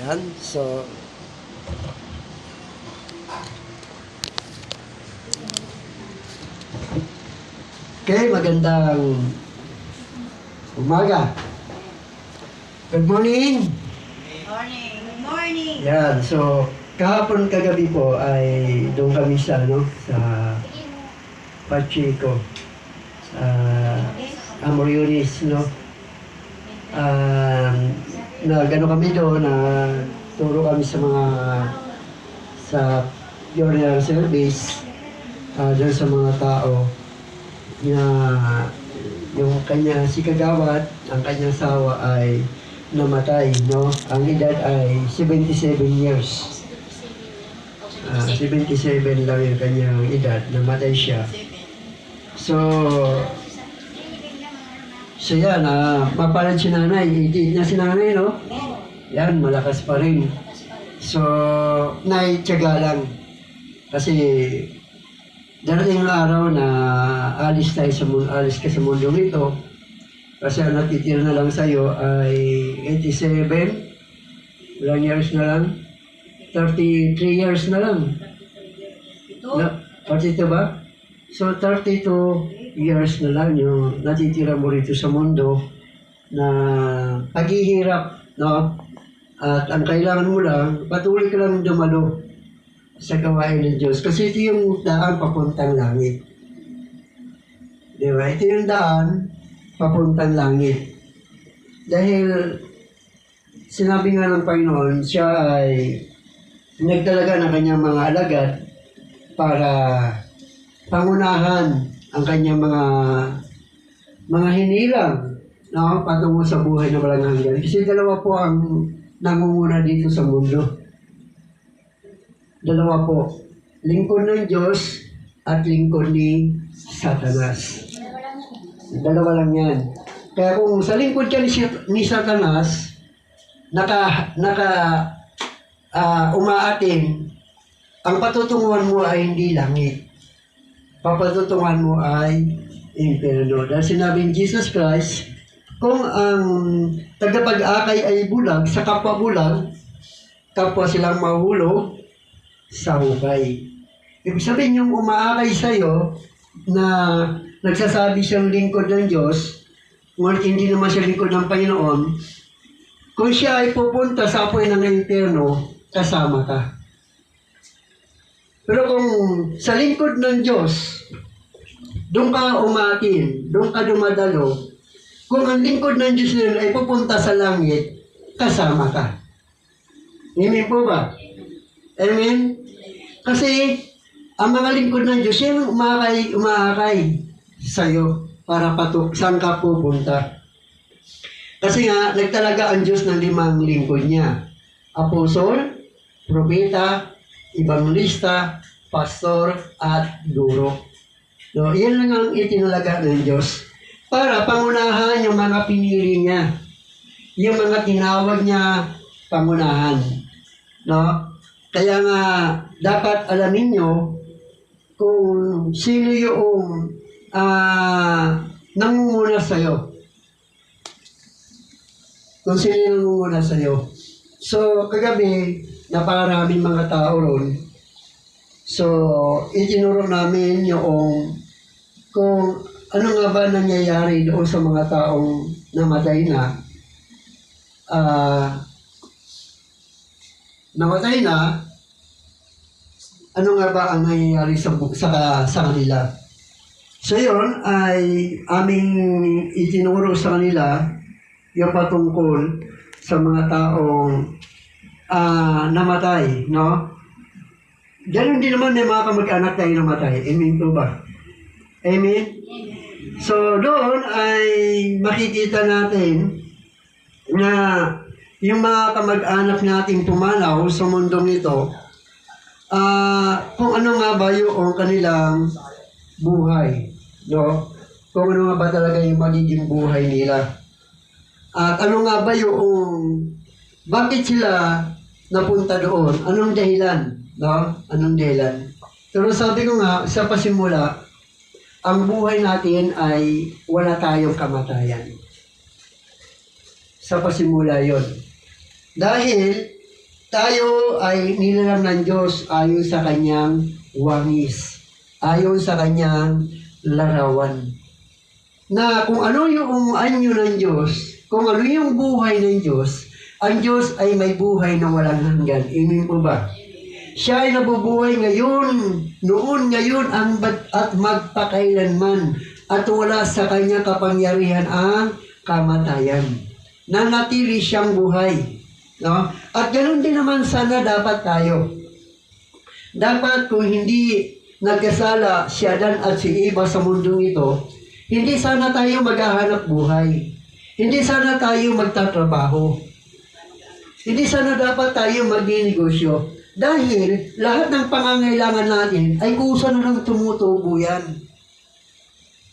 Yan. So, okay, magandang umaga. Good morning. Morning. Good morning. Yan. So, kahapon kagabi po ay doon kami sa, sa Pacheco. Amoriones, gano kami doon, turo kami sa mga sa funeral service doon sa mga tao na yung kanya si Kagawad, ang kanyang sawa ay namatay, Ang edad ay 77 years. 77 lang yung kanyang edad, namatay siya. So yan, mapalad si nanay, 88 na si nanay, Yan, malakas pa rin. So, naityaga lang. Kasi, darating ang araw na alis ka sa mundong ito. Kasi ang natitira na lang sa'yo ay 87, ilang years na lang? 33 years na lang. 32 ba? So, 32 years na lang yung natitira mo rito sa mundo na paghihirap, At ang kailangan mo lang, patuloy ka lang dumalo sa gawain ng Diyos. Kasi ito yung daan papuntang langit. Di ba? Ito yung daan papuntang langit. Dahil sinabi nga ng Panginoon, siya ay nagdalaga ng kanyang mga alagad para pangunahan ang kanyang mga hinilang, patungo sa buhay na walang hanggan. Kasi dalawa po ang nangunguna dito sa mundo. Dalawa po. Lingkod ng Diyos at lingkod ni Satanas. Dalawa lang yan. Kaya kung sa lingkod ka ni Satanas, umaatin, ang patutunguhan mo ay hindi langit. Papatutungan mo ay impyerno. Dahil sinabing Jesus Christ, kung ang tagapag-akay ay bulag, sa kapwa bulag, kapwa silang mahulog sa hukay. Ibig sabihin yung umaakay sa'yo na nagsasabi siyang lingkod ng Diyos, ngunit hindi naman siya lingkod ng Panginoon, kung siya ay pupunta sa apoy ng impyerno, kasama ka. Pero kung sa lingkod ng Diyos, doon ka umakin, doon ka dumadalo, kung ang lingkod ng Diyos na ay pupunta sa langit, kasama ka. Amen po ba? Amen? Kasi, ang mga lingkod ng Diyos, yan umaakay sa'yo para saan ka pupunta. Kasi nga, nagtalaga ang Diyos ng 5 lingkod niya. Apostol, propeta, evangelista, pastor, at guro. Yan lang ang itinalaga ng Diyos para pangunahan yung mga pinili niya. Yung mga tinawag niya pangunahan. Kaya nga, dapat alamin nyo kung sino yung nangunguna sa'yo. Kung sino yung nangunguna sa'yo. So, kagabi, napakaraming mga tao ron. So, itinuro namin yung kung ano nga ba nangyayari doon sa mga taong namatay na. Namatay na, ano nga ba ang nangyayari sa kanila. So, yun ay aming itinuro sa kanila yung patungkol sa mga taong namatay, Ganun din naman may mga kamag-anak tayo namatay. Amen po ba? Amen? So, doon ay makikita natin na yung mga kamag-anak nating pumanaw sa mundong ito, kung ano nga ba yung kanilang buhay, Kung ano nga ba talaga yung magiging buhay nila. At ano nga ba yung bakit sila napunta doon? Anong dahilan? Anong dahilan? Pero sabi ko nga, sa pasimula, ang buhay natin ay wala tayong kamatayan. Sa pasimula yon. Dahil tayo ay nilalang ng Diyos ayon sa kanyang wangis, ayon sa kanyang larawan. Na kung ano yung anyo ng Diyos, kung ano yung buhay ng Diyos, ang Diyos ay may buhay na walang hanggan. Amen po ba? Siya ay nabubuhay ngayon, noon, ngayon, at magpakailanman, at wala sa kanyang kapangyarihan ang kamatayan. Nanatili siyang buhay. No? At ganoon din naman sana dapat tayo. Dapat kung hindi nagkasala si Adan at si Eva sa mundong ito, hindi sana tayo maghahanap buhay. Hindi sana tayo magtatrabaho. Hindi sana dapat tayo magninegosyo. Dahil lahat ng pangangailangan natin ay kusa na lang tumutubo yan.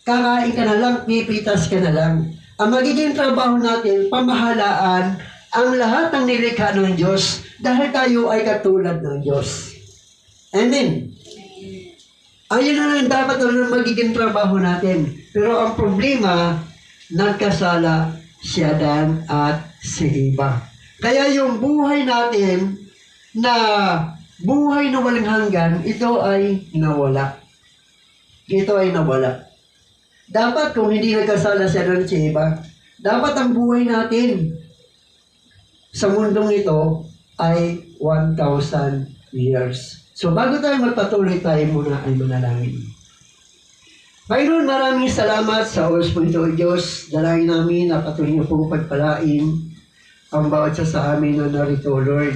Kakain ka na lang, pipitas ka na lang. Ang magiging trabaho natin, pamahalaan ang lahat ng nilikha ng Diyos dahil tayo ay katulad ng Diyos. Amen. Ayun na lang dapat na magiging trabaho natin. Pero ang problema, nagkasala si Adan at si Eva. Kaya yung buhay natin na buhay na walang hanggan, ito ay nawala. Ito ay nawala. Dapat kung hindi nagkasala si Adan at si Eva, dapat ang buhay natin sa mundong ito ay 1,000 years. So bago tayo magpatuloy, tayo muna ay manalangin. Mayroon maraming salamat sa oras po ito, Diyos. Dalangin namin na patuloy niyo pong pagpalain ang bawat isa sa amin na narito, Lord.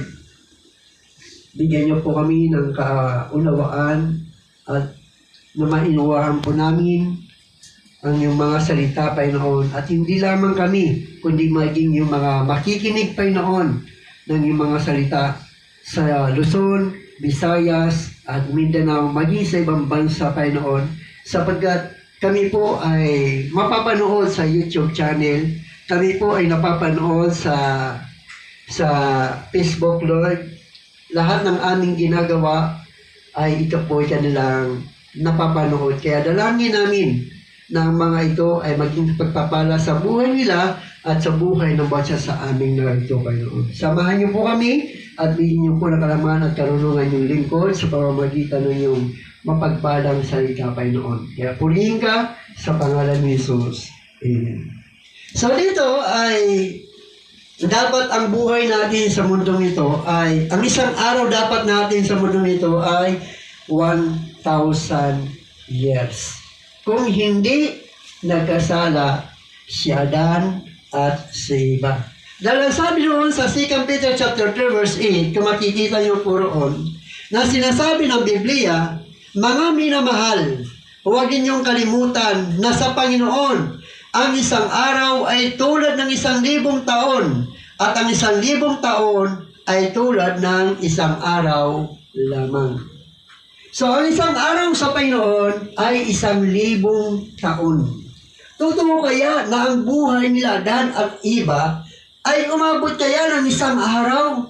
Bigyan niyo po kami ng kaunawaan at na mainuwahan po namin ang iyong mga salita, Panginoon. At hindi lamang kami, kundi maging yung mga makikinig, Panginoon, ng iyong mga salita sa Luzon, Visayas, at Mindanao, maging sa ibang bansa, Panginoon, sapagkat kami po ay mapapanood sa YouTube channel, kami po ay napapanood sa Facebook, Lord. Lahat ng aming ginagawa ay ito po ay kanilang napapanood. Kaya dalangin namin na ang mga ito ay maging pagpapala sa buhay nila at sa buhay ng bawat isa sa aming narito, Panginoon. Samahan niyo po kami at bigyan niyo po ng kalaman at karunungan yung lingkod sa pamamagitan ng iyong mapagpalang salita, Panginoon. Kaya purihin ka sa pangalan ni Jesus. Amen. So dito ay dapat ang buhay natin sa mundong ito ay, ang isang araw dapat natin sa mundong ito ay 1,000 years. Kung hindi nagkasala si Adan at si Eva. Dahil sabi noon sa 2 Peter chapter 3 verse 8, kung makikita niyo po roon, na sinasabi ng Biblia, mga minamahal, huwag ninyong kalimutan na sa Panginoon, ang isang araw ay tulad ng 1,000 taon, at ang 1,000 taon ay tulad ng isang araw lamang. So, ang isang araw sa Panginoon ay 1,000 taon. Totoo kaya na ang buhay nila Dan at Eva ay umabot kaya ng isang araw?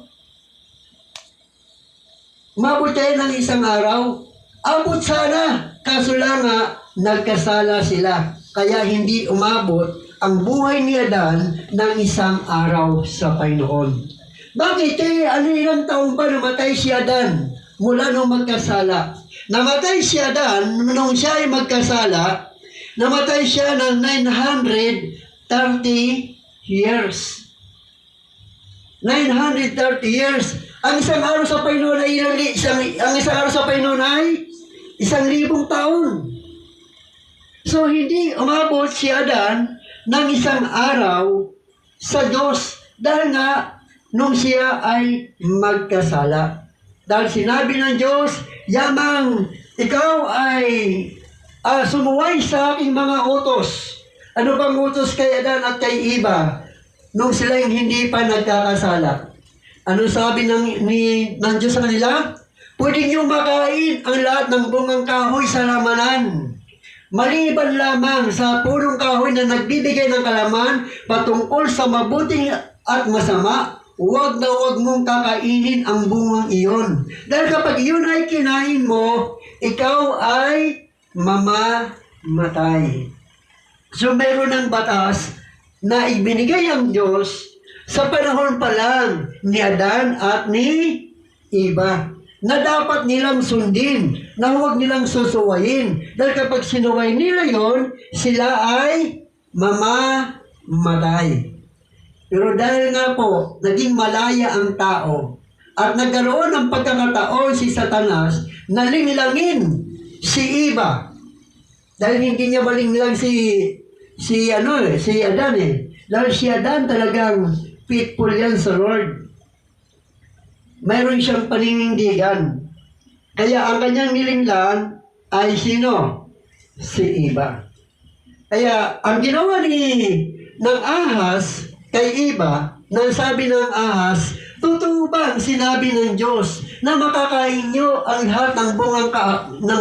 Umabot kaya ng isang araw? Abot sana, kaso lang nga, nagkasala sila. Kaya hindi umabot ang buhay ni Adan ng isang araw sa Panginoon. Bakit? Ilang taon pa namatay si Adan mula nung magkasala. Namatay si Adan nung siya ay magkasala, namatay siya ng 930 years. 930 years. Ang isang araw sa Panginoon ay ang isang araw sa Panginoon ay 1,000 taon. So, hindi umabot si Adan ng isang araw sa Diyos dahil nga nung siya ay magkasala. Dahil sinabi ng Diyos, yamang ikaw ay sumuway sa aking mga utos. Ano bang utos kay Adan at kay Eva nung sila hindi pa nagkakasala? Ano sabi ng Diyos sa kanila? Pwede niyo makain ang lahat ng bungang kahoy sa lamanan. Maliban lamang sa punong kahoy na nagbibigay ng kalaman patungkol sa mabuting at masama, huwag na huwag mong kakainin ang bungang iyon. Dahil kapag iyon ay kinain mo, ikaw ay mamamatay. So meron ng batas na ibinigay ang Diyos sa panahon pa lang ni Adan at ni Eva na dapat nilang sundin, na huwag nilang susuwayin. Dahil kapag sinuway nila yon, sila ay mamamatay. Pero dahil nga po, naging malaya ang tao at nagkaroon ng pagkakataon si Satanas na linglangin si Eva. Dahil hindi niya malinglang si Adan eh. Dahil si Adan talagang faithful yan sa Lord. Mayroon siyang paninindigan. Kaya ang kanyang nilinglan ay sino? Si Eva. Kaya ang ginawa ng Ahas kay Eva, nang sabi ng Ahas, totoo ba ang sinabi ng Diyos na makakain nyo ang lahat ng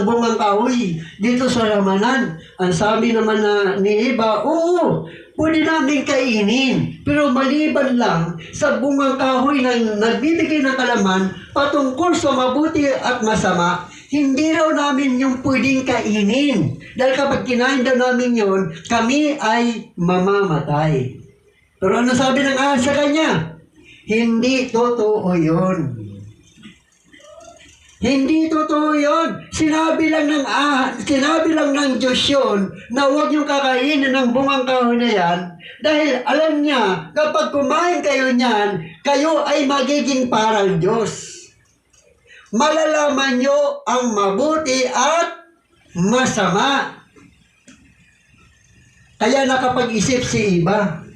bungang kahoy dito sa lamanan? Ang sabi naman ni Eva, oo, pwede namin kainin, pero maliban lang sa bungang kahoy na nagbibigay ng kalaman patungkol sa mabuti at masama, hindi raw namin yung pwedeng kainin. Dahil kapag kinain daw namin yun, kami ay mamamatay. Pero ano sabi ng Ahas sa kanya? Hindi totoo yun. Hindi totoo yun. Sinabi lang ng Diyos yun na huwag niyong kakainin ng bungang kahoy na yan dahil alam niya kapag kumain kayo niyan, kayo ay magiging parang Diyos. Malalaman niyo ang mabuti at masama. Kaya nakapag-isip si Eva.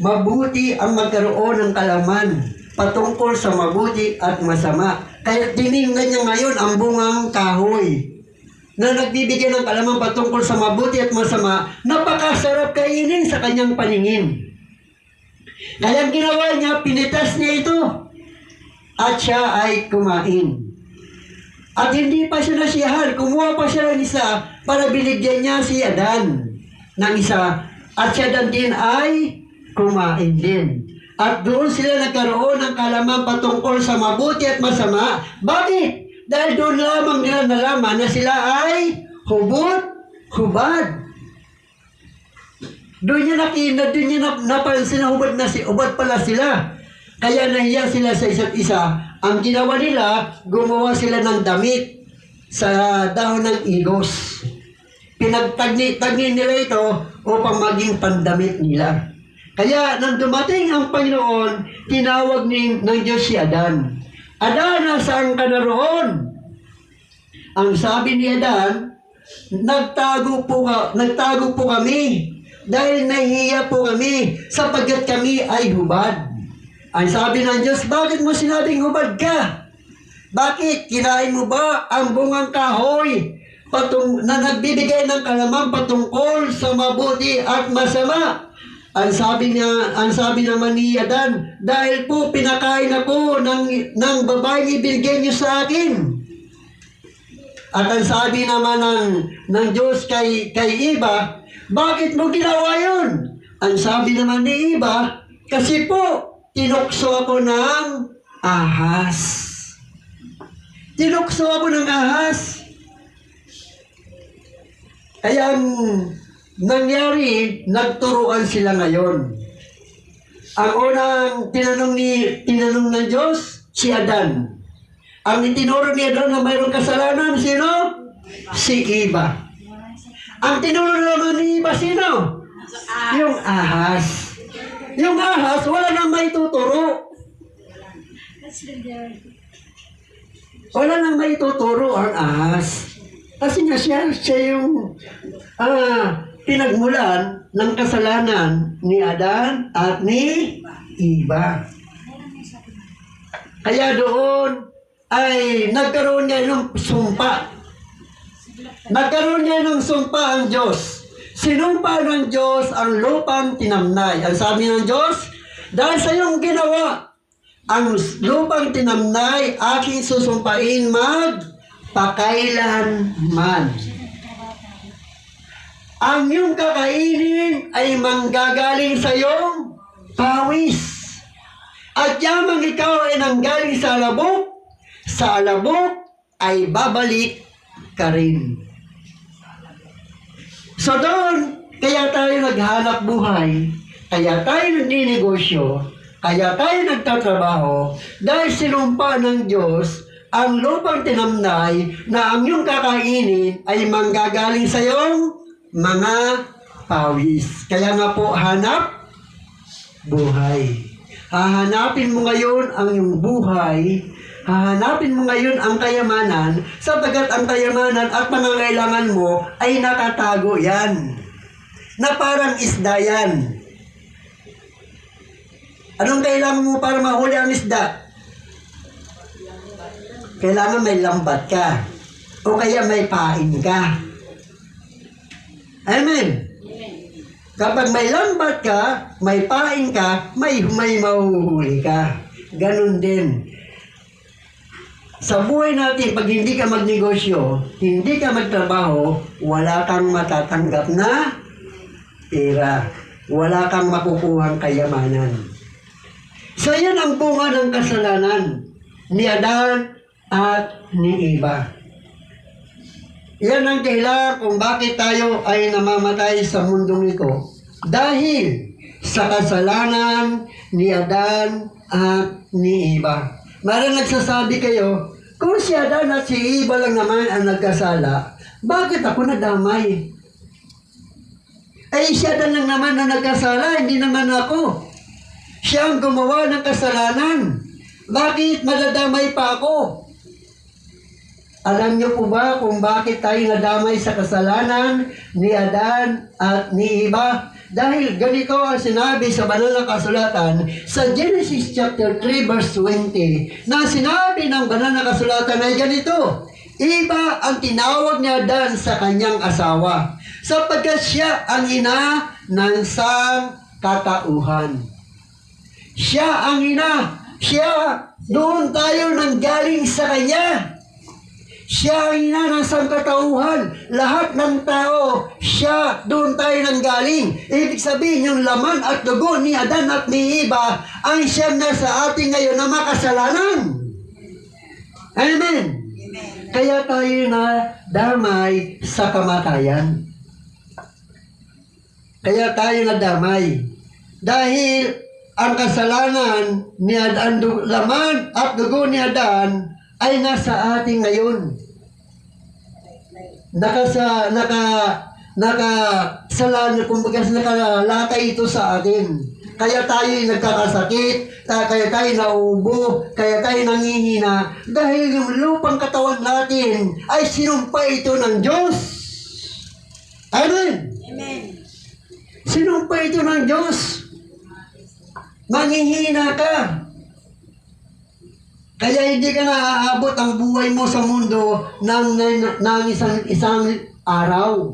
Mabuti ang magkaroon ng kalaman patungkol sa mabuti at masama. Kaya tiningnan niya ngayon ang bungang kahoy na nagbibigay ng kalaman patungkol sa mabuti at masama. Napakasarap kainin sa kanyang paningin. Kaya ang ginawa niya, pinitas niya ito at siya ay kumain. At hindi pa siya nasiyahan, kumuha pa siya ng isa para binigyan niya si Adan ng isa at siya din ay kumain din. At doon sila nagkaroon ng kalaman patungkol sa mabuti at masama. Bakit? Dahil doon lamang nila nalaman na sila ay hubad. Doon niya napansin na hubad pala sila. Kaya nahiya sila sa isa't isa. Ang ginawa nila, gumawa sila ng damit sa dahon ng igos. Pinagtagni nila ito upang maging pandamit nila. Kaya nang dumating ang Panginoon, tinawag ng Diyos si Adan. Adan, nasaan ka naroon? Ang sabi ni Adan, nagtago po kami dahil nahihiya po kami sapagkat kami ay hubad. Ang sabi ng Diyos, bakit mo sinabing hubad ka? Bakit? Kinain mo ba ang bungang kahoy na nagbibigay ng kalaman patungkol sa mabuti at masama? Ang sabi naman ni Adan, dahil po pinakain ako ng babaeng ibigay niyo sa akin. At ang sabi naman ng Diyos kay Eva, bakit mo ginawa yun? Ang sabi naman ni Eva, kasi po, tinukso ako ng ahas. Tinukso ako ng ahas. Kaya nangyari, nagturuan sila ngayon. Ang unang tinanong ng Diyos, si Adan. Ang itinuro ni Adan na mayroong kasalanan, sino? Si Eva. Ang tinuro naman ni Eva, sino? Yung ahas. Yung ahas, wala nang may tuturo. Wala nang may tuturo ang ahas. Kasi nga siya yung pinagmulan ng kasalanan ni Adan at ni Eva. Kaya doon ay nagkaroon niya ng sumpa. Nagkaroon niya ng sumpa ang Diyos. Sinumpa ng Diyos ang lupang tinamnay. Ang sabi ng Diyos, dahil sa iyong ginawa, ang lupang tinamnay aking susumpain magpakailanman. Ang iyong kakainin ay manggagaling sa iyong pawis. At yamang ikaw ay nanggaling sa alabok ay babalik ka rin. So doon, kaya tayo naghanap buhay. Kaya tayo nagninegosyo, kaya tayo nagtatrabaho, dahil sinumpa ng Diyos ang lupang tinamnay na ang iyong kakainin ay manggagaling sa iyong mga pawis. Kaya nga po, hanap buhay. Hahanapin mo ngayon ang iyong buhay, hahanapin mo ngayon ang kayamanan, sapagkat ang kayamanan at pangangailangan mo ay nakatago yan. Na parang isda yan. Anong kailangan mo para mahuli ang isda? Kailangan may lambat ka. O kaya may pain ka. Amen. Kapag may lambat ka, may pain ka, may mahuhuli ka. Ganon din. Sa buhay natin, pag hindi ka magnegosyo, hindi ka magtrabaho, wala kang matatanggap na pera. Wala kang makukuhang kayamanan. So yan ang bunga ng kasalanan ni Adan at ni Eva. Yan ang dahilan kung bakit tayo ay namamatay sa mundong ito. Dahil sa kasalanan ni Adan at ni Eva. Maraming nagsasabi kayo, kung si Adan at si Eva lang naman ang nagkasala, bakit ako nadamay? Si Adan lang naman ang nagkasala, hindi naman ako. Siya ang gumawa ng kasalanan. Bakit madadamay pa ako? Alam niyo po ba kung bakit tayo nadamay sa kasalanan ni Adan at ni Eva? Dahil ganito ang sinabi sa banal na kasulatan sa Genesis chapter 3 verse 20 na sinabi ng banal na kasulatan ay ganito, Eva ang tinawag ni Adan sa kanyang asawa sapagkat siya ang ina ng sangkatauhan. Siya ang ina. Siya, doon tayo nanggaling sa kanya. Siya ang ina ng sangkatauhan. Lahat ng tao, siya, doon tayo nanggaling. Ibig sabihin, yung laman at dugo ni Adan at ni Eva, ang siyang nasa atin ngayon na makasalanan. Amen. Kaya tayo na damay sa kamatayan. Kaya tayo na damay. Dahil ang kasalanan ni Adan, laman at dugo ni Adan ay nasa atin ngayon. Kumbaga nakalatay ito sa atin. Kaya tayo nagkakasakit, kaya tayo nauubo, kaya tayo nangihina, dahil yung lupang katawan natin ay sinumpa ito ng Diyos. Amen? Amen. Sinumpa ito ng Diyos. Manghihina ka. Kaya hindi ka naaabot ang buhay mo sa mundo ng isang araw.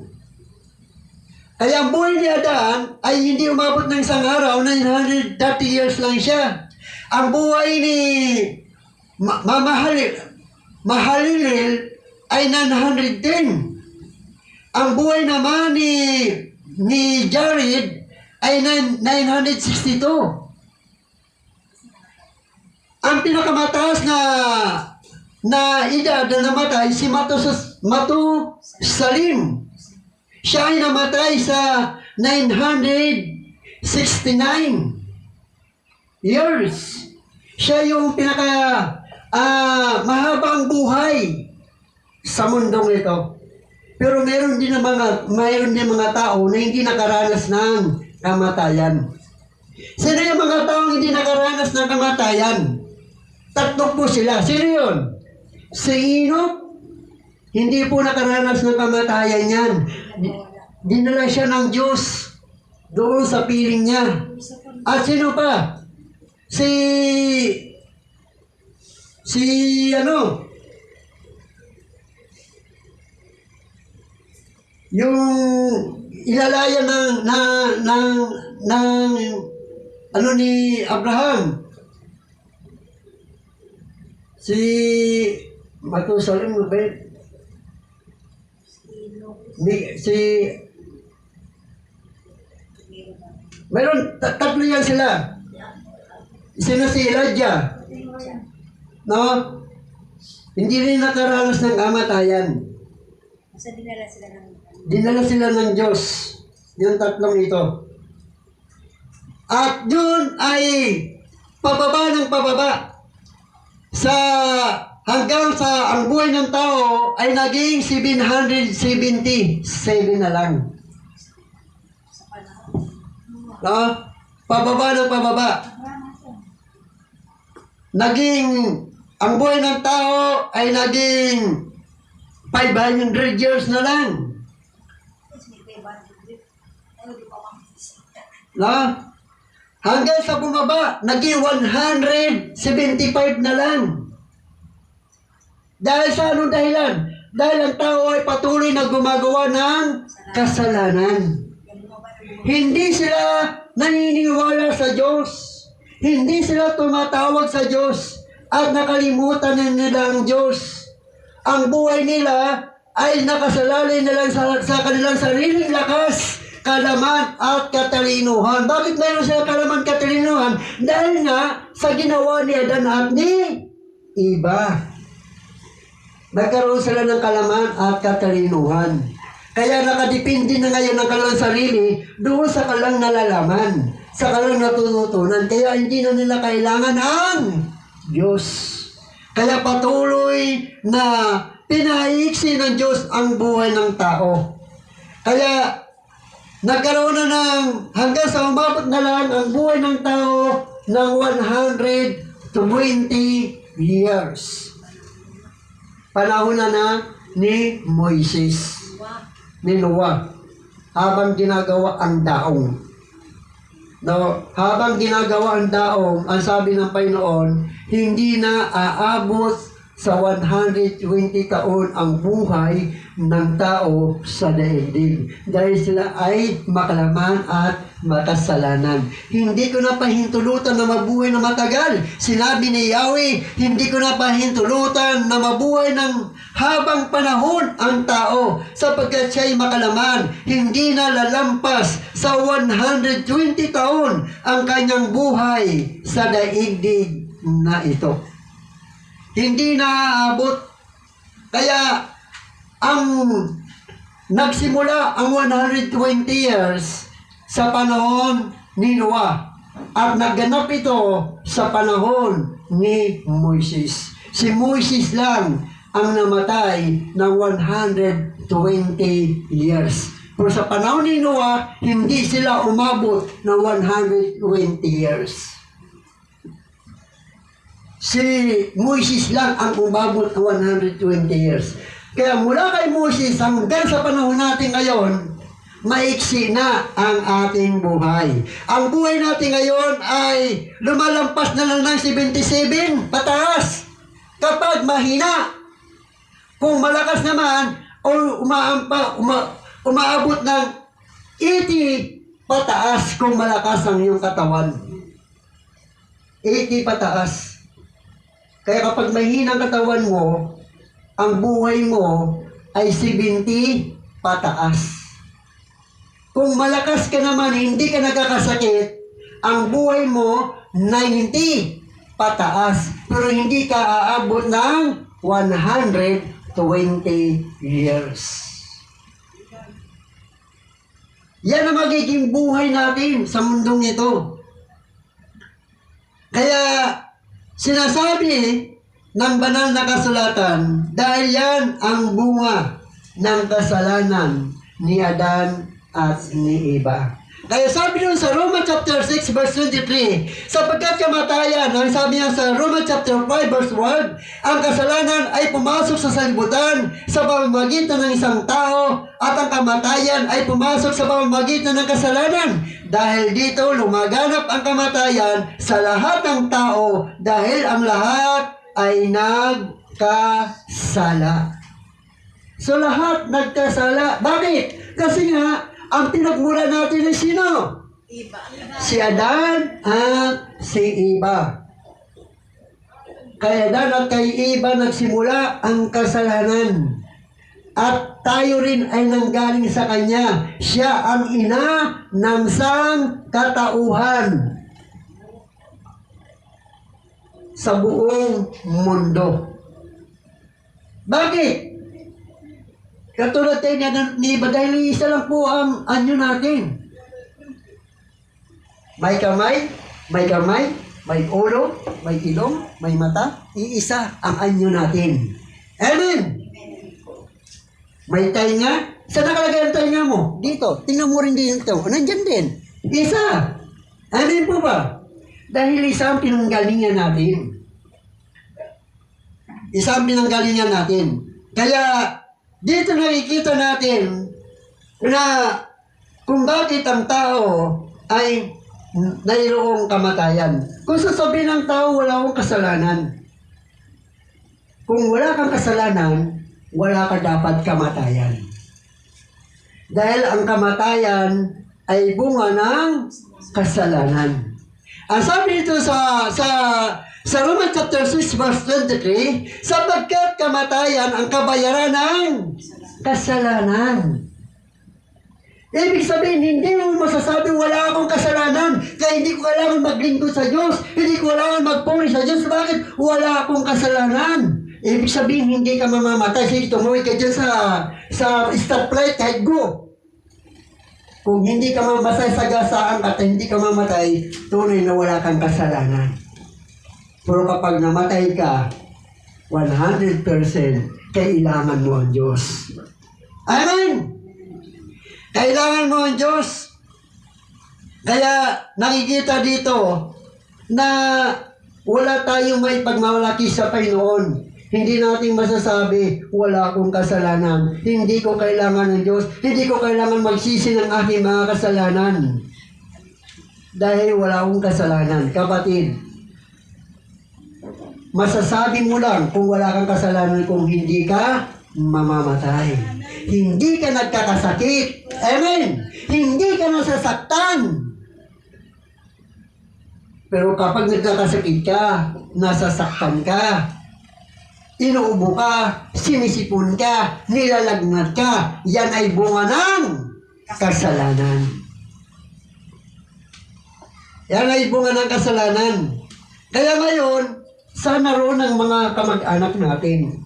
Kaya ang buhay ni Adan ay hindi umabot ng isang araw, 930 years lang siya. Ang buhay ni Mahalalel ay 910. Ang buhay naman ni Jared ay 962. Ang pinakamataas na edad na namatay si Matusalim. Siya ay namatay sa 969 years. Siya yung mahabang buhay sa mundong ito. Pero mayroon din mga tao na hindi nakaranas ng kamatayan. Sino yung mga taong hindi nakaranas ng kamatayan? Tatlo po sila. Sino yun? Si Enoch, hindi po nakaranas ng kamatayan yan. Dinala siya ng Diyos doon sa piling niya. At sino pa? Yung ilalaya ni Abraham. Si Matusalim mo ba? Mayroon, tatlo yan sila. Sino si Elijah? No? Hindi rin nakaranas ng kamatayan. Basta Dinala sila ng Diyos. Yung tatlong ito. At yun ay pababa ng pababa. Hanggang sa ang buhay ng tao ay naging 777 na lang. No? Pababa ng pababa. Ang buhay ng tao ay naging 500 years na lang. No? Hanggang sa bumaba, naging 175 na lang. Dahil sa anong dahilan? Dahil ang tao ay patuloy na gumagawa ng kasalanan. Hindi sila naniniwala sa Diyos. Hindi sila tumatawag sa Diyos. At nakalimutan na nila ang Diyos. Ang buhay nila ay nakasalalay na lang sa kanilang sariling lakas, kalaman at katalinuhan. Bakit mayroon sila kalaman at katalinuhan? Dahil nga sa ginawa ni Adan at ni Eva. Nagkaroon sila ng kalaman at katalinuhan. Kaya nakadepende na ngayon ang kanilang sarili doon sa kanilang nalalaman, sa kanilang natututunan. Kaya hindi na nila kailangan ang Diyos. Kaya patuloy na pinaiksi ng Diyos ang buhay ng tao. Kaya nagkaroon na ng hanggang sa umabot na lang ang buhay ng tao ng 120 years. Panahon na ni Moises, ni Noah, habang ginagawa ang daong. No, habang ginagawa ang daong, ang sabi ng Panginoon, hindi na aabot sa 120 taon ang buhay ng tao sa daigdig. Dahil sila ay makalaman at makasalanan. Hindi ko na pahintulutan na mabuhay na matagal. Sinabi ni Yahweh, hindi ko na pahintulutan na mabuhay ng habang panahon ang tao sapagkat siya'y makalaman. Hindi na lalampas sa 120 taon ang kanyang buhay sa daigdig na ito. Hindi na aabot. Kaya ang nagsimula ang 120 years sa panahon ni Noah at naganap ito sa panahon ni Moises. Si Moises lang ang namatay ng 120 years. Pero sa panahon ni Noah, hindi sila umabot ng 120 years. Si Moises lang ang umabot ng 120 years. Kaya mula kay Moises hanggang sa panahon natin ngayon, maiksi na ang ating buhay. Ang buhay natin ngayon ay lumalampas na lang ng 77 pataas. Kapag mahina, kung malakas naman, o umaabot ng 80 pataas kung malakas ang iyong katawan. 80 pataas. Kaya kapag mahina ang katawan mo, ang buhay mo ay 70 pataas. Kung malakas ka naman, hindi ka nagkakasakit, ang buhay mo 90 pataas. Pero hindi ka aabot ng 120 years. Yan ang magiging buhay natin sa mundong ito. Kaya sinasabi ng banal na kasulatan, dahil yan ang bunga ng kasalanan ni Adan at ni Eva. Kaya sabi doon sa Romans chapter 6 verse 23, sapagkat kamatayan, ang sabi niya sa Romans chapter 5 verse 1, ang kasalanan ay pumasok sa sanlibutan sa pamamagitan ng isang tao at ang kamatayan ay pumasok sa pamamagitan ng kasalanan. Dahil dito lumaganap ang kamatayan sa lahat ng tao dahil ang lahat ay nagkasala. So lahat nagkasala. Bakit? Kasi nga, ang pinagmura natin ay sino? Iba. Si Adan at si Eva. Kay Adan at kay Eva nagsimula ang kasalanan. At tayo rin ay nanggaling sa kanya. Siya ang ina ng sangkatauhan sa buong mundo. Bakit? Katulad tayo ni Eva, dahil isa lang po ang anyo natin. May kamay, may ulo, may ilong, may mata. Iisa ang anyo natin. Amen! May tainga. Saan nakalagay ang tainga mo? Dito. Tingnan mo rin dito. Nandyan din. Isa. Amen po ba? Dahil isa ang pinanggalingan natin. Isa ang pinanggalingan natin. Kaya, dito nakikita natin na kung bakit ang tao ay mayroong kamatayan. Kung sasabihin ng tao, wala akong kasalanan. Kung wala kang kasalanan, wala ka dapat kamatayan. Dahil ang kamatayan ay bunga ng kasalanan. Ang sabi dito sa Romans chapter 6 verse 23, sapagkat kamatayan ang kabayaran ng kasalanan. Ibig sabihin, hindi mo masasabi wala akong kasalanan, kaya hindi ko kailangan maglingkod sa Diyos, hindi ko kailangan magpuri sa Diyos. Bakit? Wala akong kasalanan. Ibig sabihin, hindi ka mamamatay. Sige, tumuwi ka dyan sa stoplight, kahit go. Kung hindi ka mamatay sa gasaan at hindi ka mamatay, tunay na wala kang kasalanan. Pero kapag namatay ka, 100% kailangan mo ang Diyos. Amen! Kailangan mo ang Diyos. Kaya nakikita dito na wala tayong may pagmamalaki sa Panginoon. Hindi natin masasabi, wala akong kasalanan. Hindi ko kailangan ng Diyos. Hindi ko kailangan magsisi ng aking mga kasalanan. Dahil wala akong kasalanan. Kapatid, masasabi mo lang kung wala kang kasalanan kung hindi ka mamamatay. Hindi ka nagkakasakit. Amen. Hindi ka nasasaktan. Pero kapag nagkakasakit ka, nasasaktan ka, inuubo ka, sinisipon ka, nilalagnat ka, yan ay bunga ng kasalanan. Yan ay bunga ng kasalanan. Kaya ngayon, sana roon ang mga kamag-anak natin.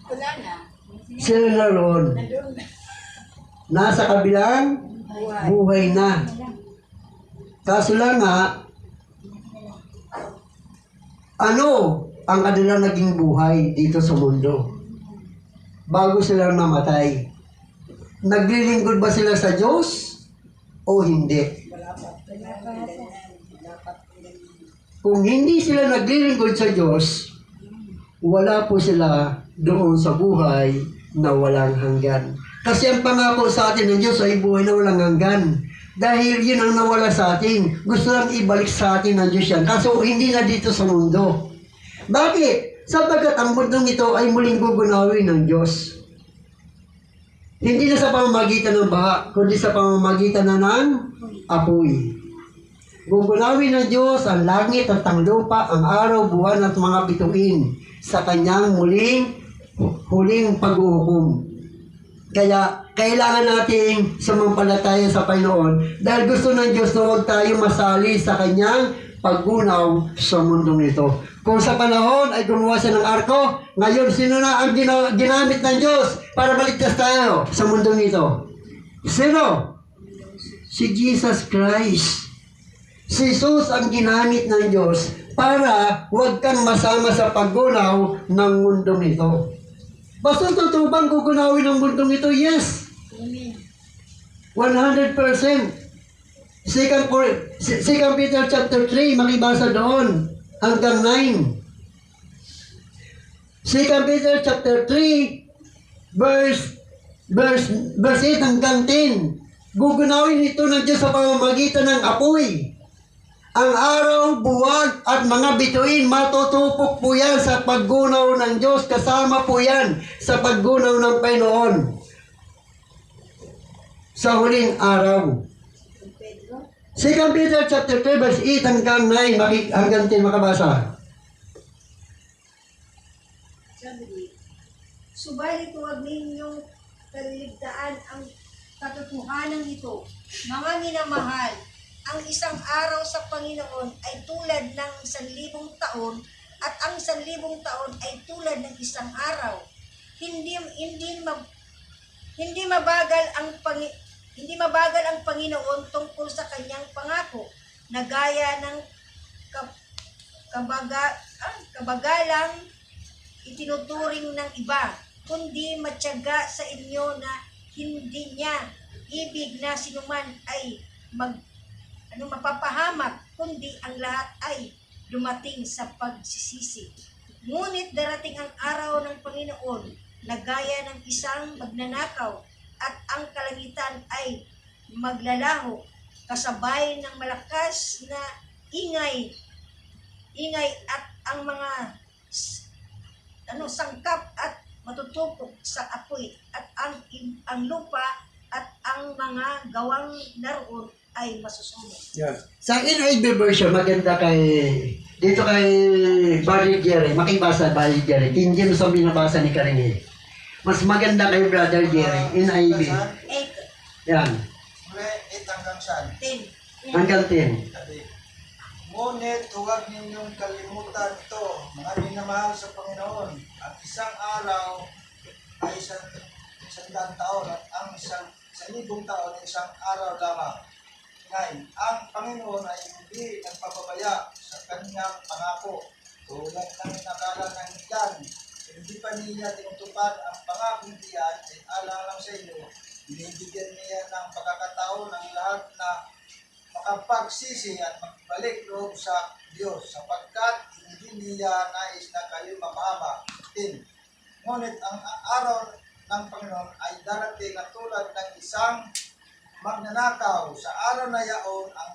Wala na. Sila na roon. Nasa kabilang buhay na. Kaso lang nga, ano ang kanilang naging buhay dito sa mundo? Bago sila namatay. Naglilingkod ba sila sa Diyos o hindi? Kung hindi sila naglilingkod sa Diyos, wala po sila doon sa buhay na walang hanggan. Kasi ang pangako sa atin ng Diyos ay buhay na walang hanggan. Dahil yun ang nawala sa atin. Gusto lang ibalik sa atin ng Diyos yan. Kaso hindi na dito sa mundo. Bakit? Sapagkat ang mundong ito ay muling gugunawin ng Diyos. Hindi na sa pamamagitan ng baha, kundi sa pamamagitan na ng apoy. Gugunawin ng Diyos ang langit at ang lupa, ang araw, buwan at mga bituin sa kanyang huling pag-uukom. Kaya kailangan nating sumampalataya sa Panginoon dahil gusto ng Diyos na huwag tayo masali sa kanyang paggunaw sa mundong ito. Kung sa panahon ay gumawa siya ng arko, ngayon sino na ang ginamit ng Diyos para maligtas tayo sa mundong ito? Sino? Si Jesus Christ. Si Jesus ang ginamit ng Diyos para huwag kang masama sa paggunaw ng mundong ito. Basta totoo bang gugunawin ng mundong ito? Yes. 100%. Second Peter chapter 3, makibasa doon hanggang 9. Second Peter chapter 3, verse 8 hanggang 10. Gugunawin ito ng Diyos sa pamamagitan ng apoy. Ang araw, buwan at mga bituin, matutupok po yan sa paggunaw ng Diyos. Kasama po yan sa paggunaw ng Panginoon sa huling araw. 2 Peter chapter 3 verse 8 hanggang 9, hanggang 10 makabasa. Sabi, subalit huwag ninyong kaliligtaan ang katotohanan ito. Mga minamahal, ang isang araw sa Panginoon ay tulad ng 1,000 taon at ang 1,000 taon ay tulad ng isang araw. Hindi mabagal ang Panginoon tungkol sa kanyang pangako na gaya ng kabagalang itinuturing ng iba, kundi matyaga sa inyo na hindi niya ibig na sinuman ay mapapahamak, kundi ang lahat ay dumating sa pagsisisi. Ngunit darating ang araw ng Panginoon na gaya ng isang magnanakaw at ang kalangitan ay maglalaho kasabay ng malakas na ingay at ang mga sangkap at matutupok sa apoy at ang lupa at ang mga gawang naroon ay masusunog. Yeah. Sa NIV version, maganda dito kay Barry Jerry, makibasa Barry Jerry. King James ang binabasa ni Karingi. Mas maganda kay Brother Jerry, NIV. 8, Yan, 8 hanggang saan? 10. hanggang 10. Sabi, ngunit huwag ninyong kalimutan ito, mga minamahal sa Panginoon. Ang isang araw ay isang taon at ang isang taon ay isang araw lamang. Ngayon, ang Panginoon ay hindi nagpapabaya sa kanyang pangako. Tulad ng nakala ng ilan, hindi pa niya tinutupad ang pangakong diyan ay alang lang sa inyo. Binibigyan niya ng pagkakataon ng lahat na makapagsisi at magbalik loob sa Diyos sapagkat hindi niya nais na kayo mapahamak. 10. Ngunit ang araw ng Panginoon ay darating na tulad ng isang magnanakaw. Sa araw na yaon, ang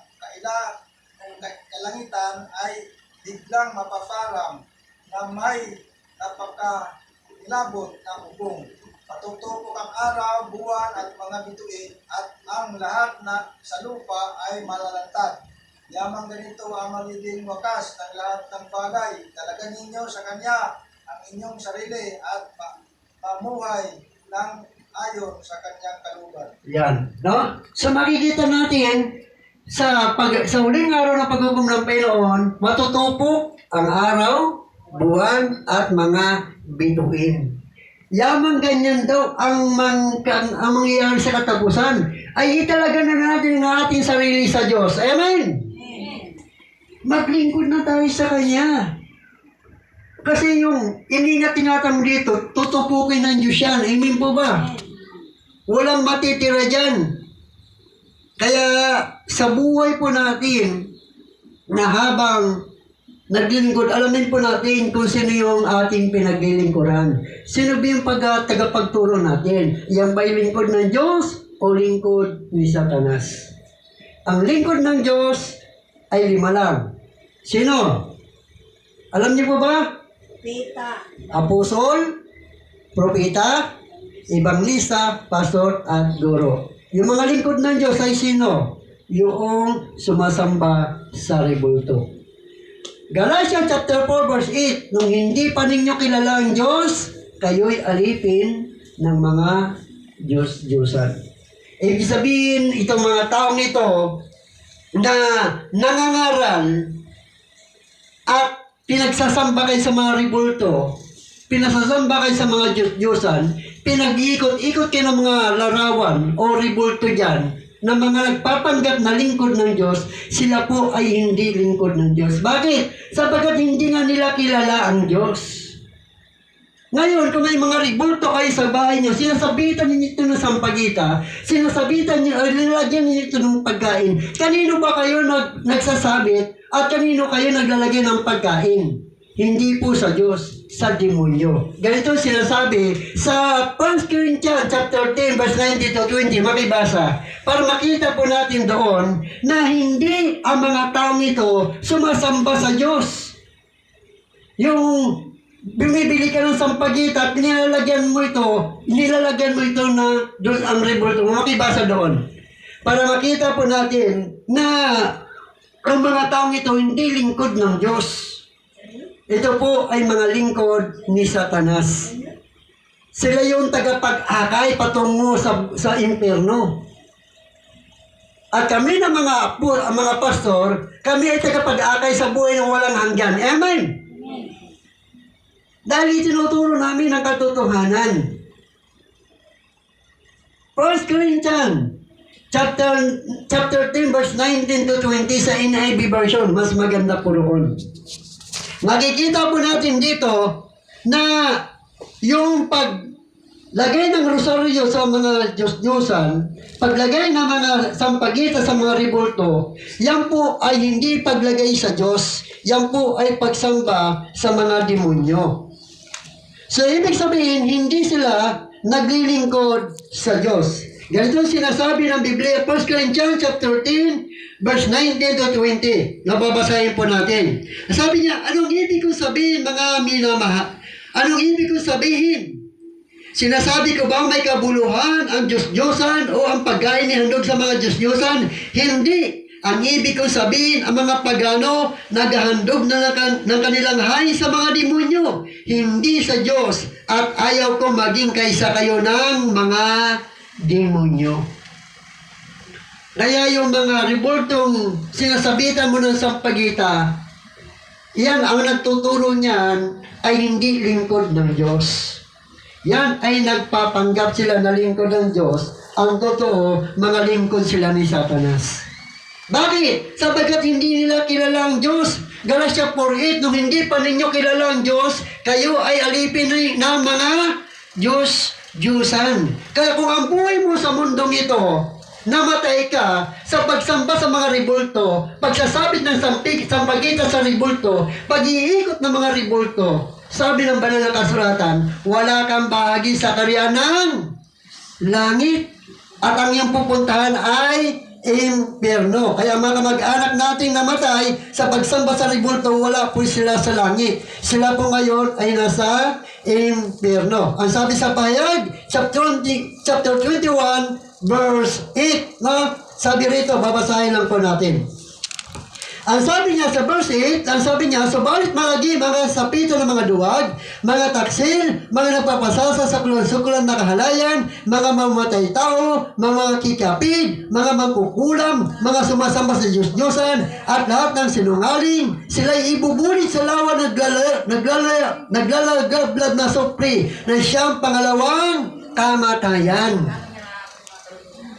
kalangitan ay biglang mapaparang na may napakilabot na ubong. Patutupok ang araw, buwan at mga bituin at ang lahat na sa lupa ay malalantad. Yamang ganito ang magiging wakas ng lahat ng bagay. Talaga ninyo sa Kanya ang inyong sarili at pamuhay ng ayon sa Kanyang kalooban. Yan, no? So makikita natin sa huling araw ng paghukom ng Panginoon, matutupok ang araw, buwan at mga bituin. Yamang ganyan daw ang mangyayari sa katapusan ay italaga na natin ang ating sarili sa Diyos. Amen? Maglingkod na tayo sa Kanya. Kasi yung hindi na tinatanong dito, tutupukin ng Diyos yan. Amen po ba? Walang matitira dyan. Kaya sa buhay po natin na habang naglilingkod, alamin po natin kung sino yung ating pinaglilingkuran. Sino ba yung tagapagturo natin? Yan ba'y lingkod ng Diyos o lingkod ni Satanas? Ang lingkod ng Diyos ay 5 lang. Sino? Alam niyo po ba? Pita. Apostol, propeta, ebanglista, pastor, at guro. Yung mga lingkod ng Diyos ay sino? Yung sumasamba sa rebulto. Galatians chapter 4 verse 8, nung hindi pa ninyo kilala ang Diyos, kayo'y alipin ng mga Diyos-Diyosan. Ibig sabihin, itong mga taong ito na nangangaral at pinagsasamba kayo sa mga rebulto, pinasasamba kayo sa mga Diyos-Diyosan, pinag-iikot-ikot kayo ng mga larawan o rebulto dyan, na mga nagpapanggap na lingkod ng Diyos, sila po ay hindi lingkod ng Diyos. Bakit? Sapagkat hindi nga nila kilala ang Diyos. Ngayon, kung may mga rebulto kayo sa bahay niyo, sinasabitan niyo ito ng sampagita, sinasabitan niyo, nilagyan niyo ito ng pagkain. Kanino ba kayo nagsasabit at kanino kayo naglalagay ng pagkain? Hindi po sa Diyos, sa demonyo. Ganito sinasabi sa 1 Corinthians chapter 10 verse 19 to 20, makibasa, para makita po natin doon na hindi ang mga taong ito sumasamba sa Diyos. Yung bumibili ka ng sampagita at nilalagyan mo ito na doon ang rebulto, makibasa doon. Para makita po natin na ang mga taong ito hindi lingkod ng Diyos. Ito po ay mga lingkod ni Satanas. Sila yung tagapag-akay patungo sa impyerno. At kami na mga pastor, kami ay tagapag-akay sa buhay ng walang hanggan. Amen? Dahil itinuturo namin ang katotohanan. 1 Corinthians chapter 10 verse 19 to 20 sa NIV version, mas maganda po roon. Makikita po natin dito na yung paglagay ng rosaryo sa mga Diyos-Diyosan, paglagay ng mga sampagita sa mga rebulto, yan po ay hindi paglagay sa Diyos, yan po ay pagsamba sa mga demonyo. So, ibig sabihin, hindi sila naglilingkod sa Diyos. Ganito sinasabi ng Biblia, 1 Corinthians chapter 10, verse 19 to 20. Nababasahin po natin. Sabi niya, anong ibig kong sabihin, mga minamahal? Anong ibig kong sabihin? Sinasabi ko ba may kabuluhan ang Diyos-Diyosan o ang pagkain ni handog sa mga Diyos-Diyosan? Hindi. Ang ibig kong sabihin, ang mga pagano naghahandog ng kanilang hay sa mga demonyo, hindi sa Diyos. At ayaw ko maging kaysa kayo ng mga demonyo. Kaya yung mga revoltong sinasabitan mo ng sampagita, yan ang nagtuturo niyan ay hindi lingkod ng Diyos. Yan ay nagpapanggap sila na lingkod ng Diyos. Ang totoo, mga lingkod sila ni Satanas. Bakit? Sabagat hindi nila kilala ang Diyos. Galatia 4:8, nung hindi pa ninyo kilala ang Diyos, kayo ay alipin ng mga Diyos-Diyusan. Kaya kung ang buhay mo sa mundong ito, namatay ka sa pagsamba sa mga rebulto, pagsasabit ng sampagita sa rebulto, pag-iikot ng mga rebulto, sabi ng banal na kasulatan, wala kang bahagi sa karya ng langit at ang iyong pupuntahan ay impyerno. Kaya mga mag-anak nating namatay sa pagsamba sa rebulto, wala po sila sa langit. Sila po ngayon ay nasa impyerno. Ang sabi sa pahayag, chapter 21, verse 8, no? Sabi rito, babasahin lang po natin. Ang sabi niya sa verse 8, ang sabi niya, subalit malagi mga sapito ng mga duwag, mga taksil, mga nagpapasasa sa sukulan na kahalayan, mga mamatay tao, mga kikapid, mga mangkukulam, mga sumasamba sa Diyos-Diyosan, at lahat ng sinungaling, sila'y ibubulit sa lawa naglalagablad na supri na siyang pangalawang kamatayan.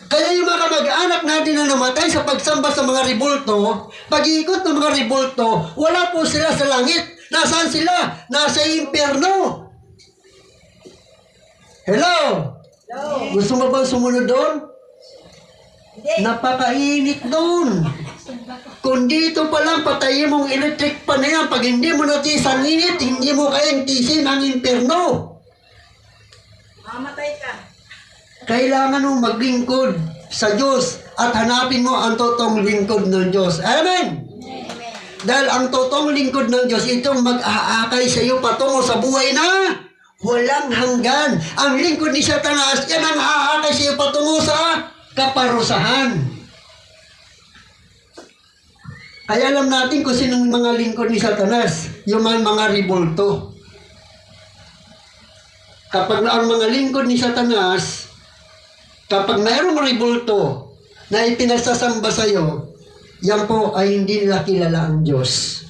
Kaya yung mga kamag-anak natin na namatay sa pagsamba sa mga rebulto, pag-iikot ng mga rebulto, wala po sila sa langit. Nasaan sila? Nasa impyerno. Hello? Hello? Gusto mo bang sumunod doon? Hindi. Napakainit doon. Kung dito pa lang, patayin mong electric pan na yan. Pag hindi mo natisan init, hindi mo kayang tisin ang impyerno. Mamatay ka. Kailangan mong maglingkod sa Diyos at hanapin mo ang totoong lingkod ng Diyos. Amen? Amen. Dahil ang totoong lingkod ng Diyos, itong mag-aakay sa iyo patungo sa buhay na walang hanggan. Ang lingkod ni Satanas, yan ang aakay sa iyo patungo sa kaparusahan. Kaya alam natin kung sinong mga lingkod ni Satanas, yung mga rebulto. Kapag ang mga lingkod ni Satanas, kapag mayroong rebulto na ipinasasamba sa iyo, yan po ay hindi nila kilala ang Diyos.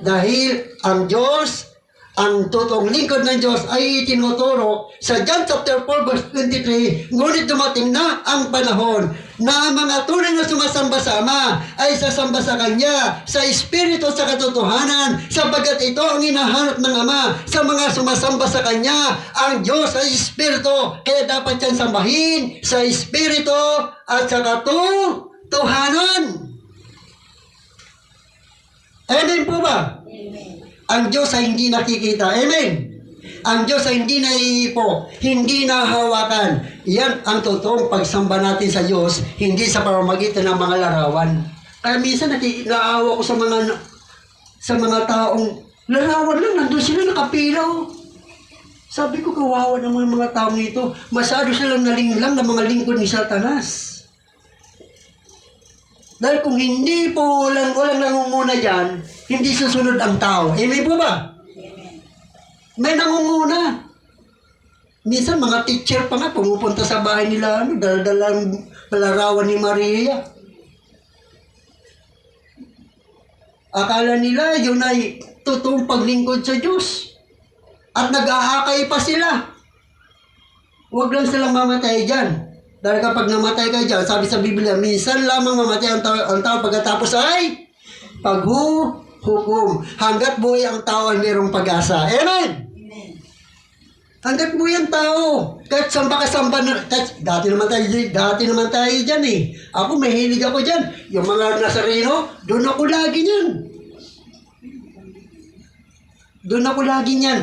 Dahil ang Diyos, ang totoong lingkod ng Diyos ay itinuturo sa John chapter 4 verse 23, ngunit dumating na ang panahon na ang mga tunay na sumasamba sa Ama ay sasamba sa Kanya, sa Espiritu at sa katotohanan, sapagat ito ang hinahanap ng Ama sa mga sumasamba sa Kanya. Ang Diyos ay Espiritu, kaya dapat yan sambahin sa Espiritu at sa katotohanan. Amen po ba? Amen. Ang Diyos ay hindi nakikita. Amen. Ang Diyos ay hindi naiipo, hindi nahawakan. Yan ang totoong pagsamba natin sa Diyos, hindi sa pamamagitan ng mga larawan. Kaya minsan naawa ko sa mga taong larawan lang, nandun sila nakapilaw. Sabi ko, kawawa naman mga taong ito. Masyado silang nalinglang ng mga lingkod ni Satanas. Dahil kung hindi po walang nangunguna dyan, hindi susunod ang tao. Amen po ba? May nangunguna. Minsan mga teacher pa nga pumupunta sa bahay nila, daladalang palarawan ni Maria. Akala nila yun ay totoong paglingkod sa Diyos. At nag-aakay pa sila. Huwag lang silang mamatay dyan. Dahil kapag namatay ka dyan, sabi sa Biblia, minsan lamang mamatay ang tao pagkatapos ay paghuhukom. Hanggat buhay ang tao ay mayroong pag-asa. Amen! Hanggat buhay ang tao. Kahit samba ka samba na, dati naman tayo dyan eh. Ako, mahilig ako dyan. Yung mga Nazareno, doon ako lagi niyan. Doon ako lagi niyan.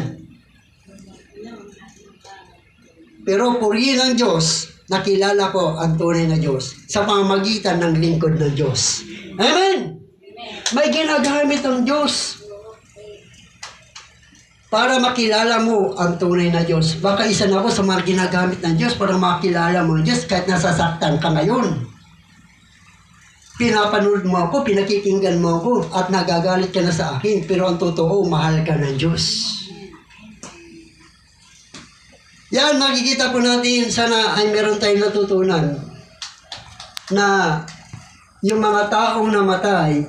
Pero purihin ng Diyos, nakilala ko ang tunay na Diyos sa pamamagitan ng lingkod ng Diyos. Amen! May ginagamit ang Diyos para makilala mo ang tunay na Diyos. Baka isa na ako sa mga ginagamit ng Diyos para makilala mo ang Diyos kahit nasasaktan ka ngayon. Pinapanood mo ako, pinakikinggan mo ako, at nagagalit ka na sa akin. Pero ang totoo, mahal ka ng Diyos. Yan, makikita po natin, sana ay meron tayong natutunan na yung mga taong namatay,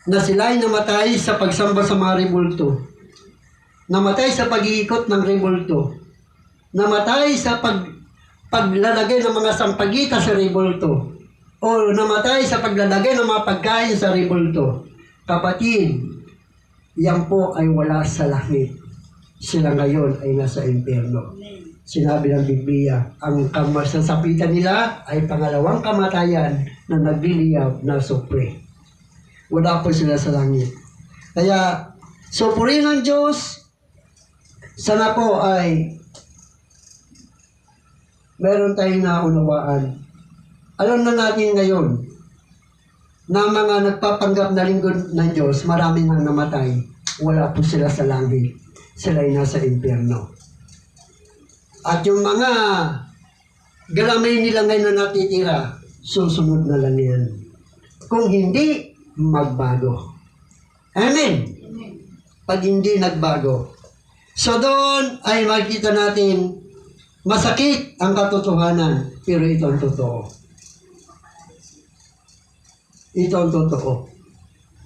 na sila ay namatay sa pagsamba sa mga rebulto, namatay sa pag-iikot ng rebulto, namatay sa paglalagay ng mga sampagita sa rebulto, o namatay sa paglalagay ng mga pagkain sa rebulto. Kapatid, yan po ay wala sa langit. Sila ngayon ay nasa impyerno. Sinabi ng Biblia, ang kamasasapitan nila ay pangalawang kamatayan na nagliliyab na supre. Wala po sila sa langit. Kaya, supurihin ng Diyos, sana po ay meron tayong naunawaan. Alam na natin ngayon na mga nagpapanggap na lingkod ng Diyos, marami nang namatay. Wala po sila sa langit. Sila ay nasa impyerno. At yung mga galamay nila ngayon na natitira, susunod na lang yan. Kung hindi, magbago. Amen? Pag hindi nagbago. So doon ay makikita natin, masakit ang katotohanan, pero ito ang totoo. Ito ang totoo.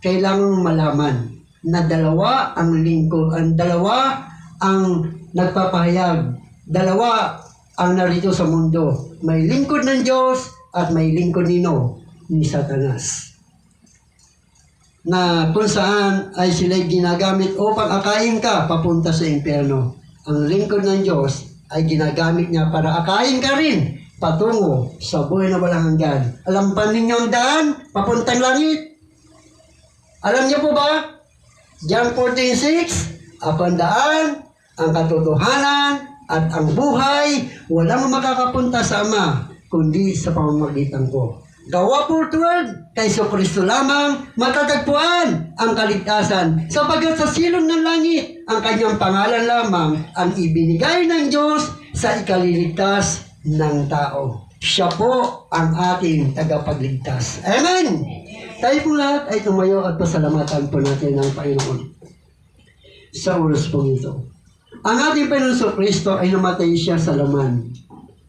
Kailangan malaman na dalawa ang lingkod, dalawa ang nagpapahayag, dalawa ang narito sa mundo. May lingkod ng Diyos at may lingkod ni Satanas. Na kung saan ay sila'y ginagamit upang akayin ka papunta sa impyerno. Ang lingkod ng Diyos ay ginagamit niya para akayin ka rin patungo sa buhay na walang hanggan. Alam pa ninyo ang daan papuntang langit? Alam niyo po ba? John 14:6, ako ang daan, ang katotohanan, at ang buhay, walang makakapunta sa Ama, kundi sa pamamagitan ko. Gawa 4:12, kay Kristo lamang matatagpuan ang kaligtasan, sapagkat sa silong ng langit, ang kanyang pangalan lamang ang ibinigay ng Diyos sa ikaliligtas ng tao. Siya po ang ating tagapagligtas. Amen! Tayo po lahat ay tumayo at pasalamatan po natin ng Panginoon sa oras po ito. Ang ating Panginoon Kristo ay namatay siya sa laman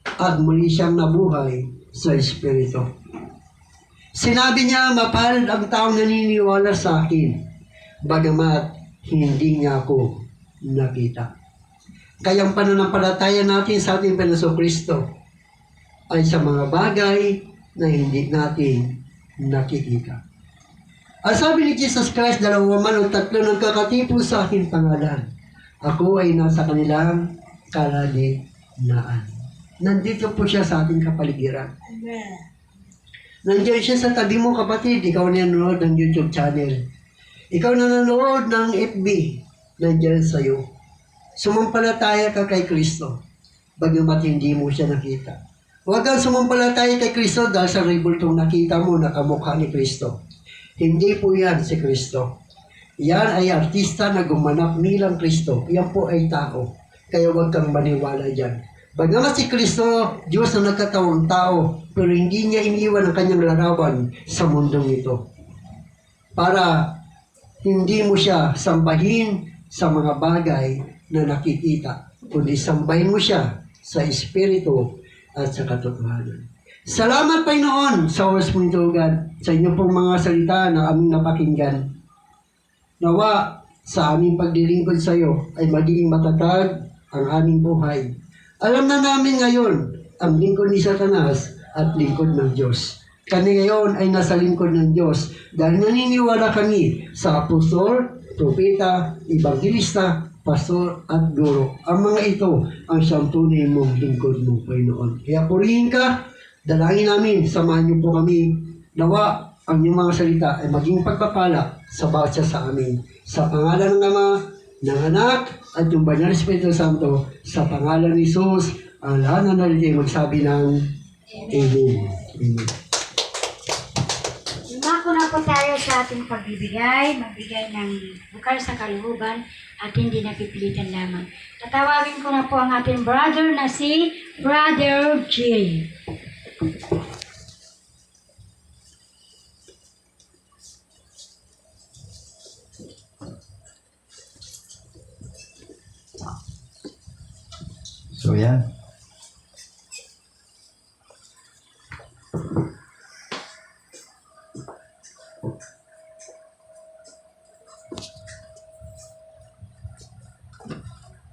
at muli siyang nabuhay sa Espiritu. Sinabi niya, mapalad ang taong naniniwala sa akin, bagamat hindi niya ako nakita. Kaya ang pananampalataya natin sa ating Panginoon Kristo ay sa mga bagay na hindi natin nakikita. Ang sabi ni Jesus Christ, 2 man o 3 nagkakatipon sa aking pangalan, ako ay nasa kanilang kalagitnaan. Nandito po siya sa ating kapaligiran. Amen. Nandiyan siya sa tabi mo, kapatid. Ikaw na nanonood ng YouTube channel. Ikaw na nanonood ng FB. Nandiyan sa'yo. Sumampalataya ka kay Kristo, bagamat hindi mo siya nakita. Huwag kang sumampalataya kay Kristo dahil sa rebultong nakita mo na kamukha ni Kristo. Hindi po yan si Kristo. Yan ay artista na gumanap nilang Kristo. Yan po ay tao. Kaya huwag kang maniwala dyan. Bagamat si Kristo, Diyos na nagkatawang tao, pero hindi niya iniwan ang kanyang larawan sa mundong ito. Para hindi mo siya sambahin sa mga bagay na nakikita, kundi sambahin mo siya sa Espiritu at sa katotohanan. Salamat, Panginoon, sa oras mo ito, God, sa inyo pong mga salita na aming napakinggan. Nawa, sa aming paglilingkod sa iyo ay magiging matatag ang aming buhay. Alam na namin ngayon ang lingkod ni Satanas at lingkod ng Diyos. Kami ngayon ay nasa lingkod ng Diyos dahil naniniwala kami sa apostol, propeta, evangelista, pastor at guro. Ang mga ito ang siyang tunay mong lingkod mo, Panginoon. Kaya purihin ka, dalangin namin, samahan niyo po kami. Nawa ang iyong mga salita ay maging pagpapala sa bawat isa sa amin. Sa pangalan ng Ama, ng Anak, at yung Banal na Espiritu Santo, sa pangalan ni Jesus, ang lahat na narinig magsabi ng Amen. Amen. Lumako na po tayo sa ating pagbibigay, magbigay ng bukal sa kalooban at hindi napipilitan lamang. Tatawagin ko na po ang ating brother na si Brother Jay. So yan,